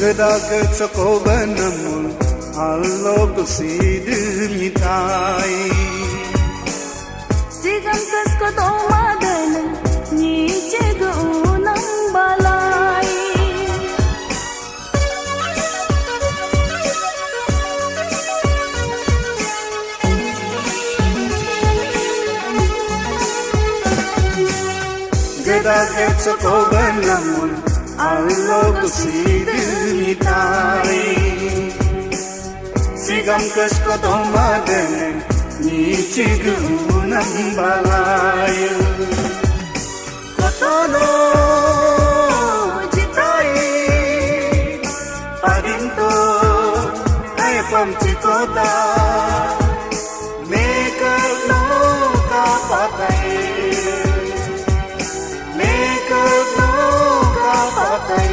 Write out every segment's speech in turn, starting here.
Gedaget sekobenemun Allo kusidimitai Sigam kas ko tomadan Ni chegu unang balay Gedaget sekobenemun Allo kusidimitai Sigam kas ko tomadan Ni chegu unang balay Kotono jitai Padinto ay pamchikota Mekal no kapatay Mekal no kapatay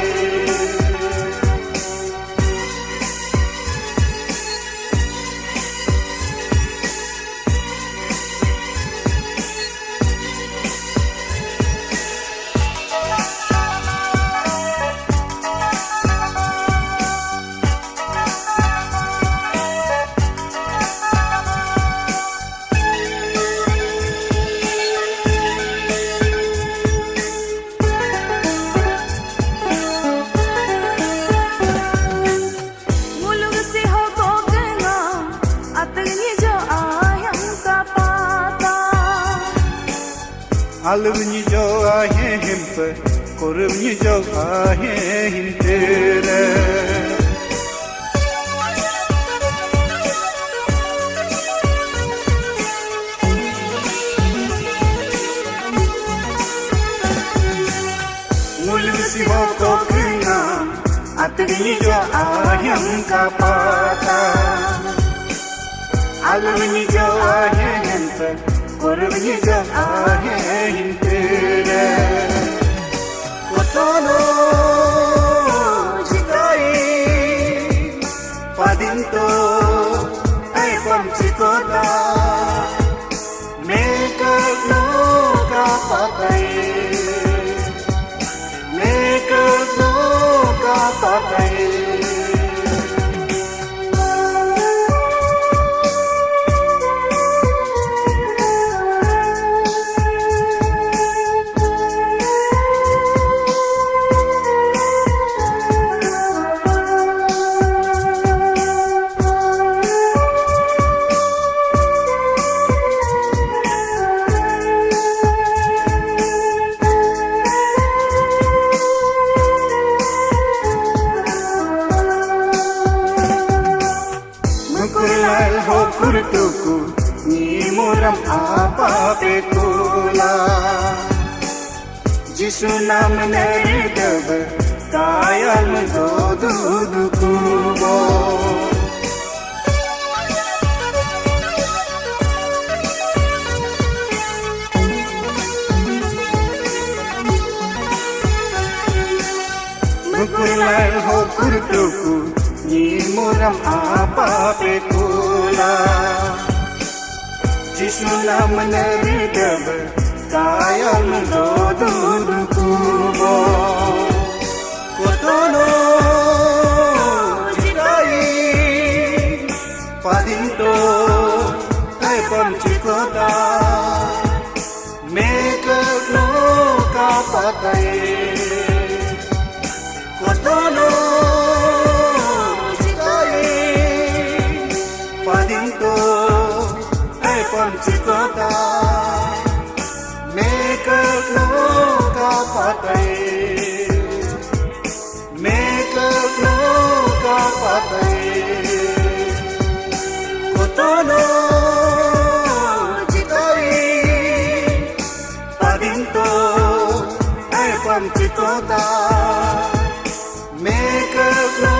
Alvni jo ahe himpe, korvni jo ahe hintere. Mulvsi ho kokna, atgni jo ahem kapata. Alvni jo ahe himpe. Korvni jo ahe hintere Kotono jitai Padinto ay pamchikota Mekal no kapatay Mekal no kapatay Kurtuku ni muram apa pekula Jisu nam nerdab kayal dodu dukubo Mukulal ho kurtuku ni muram apa pekula Jisu nam nerdab kayal dodu dukubo Kotono jitai Padinto ay pamchikota Mekal no kapatay Kotono Padinto ay pamchikota Mekal no kapatay Mekal no kapatay Kotono jitai Padinto ay pamchikota Mekal no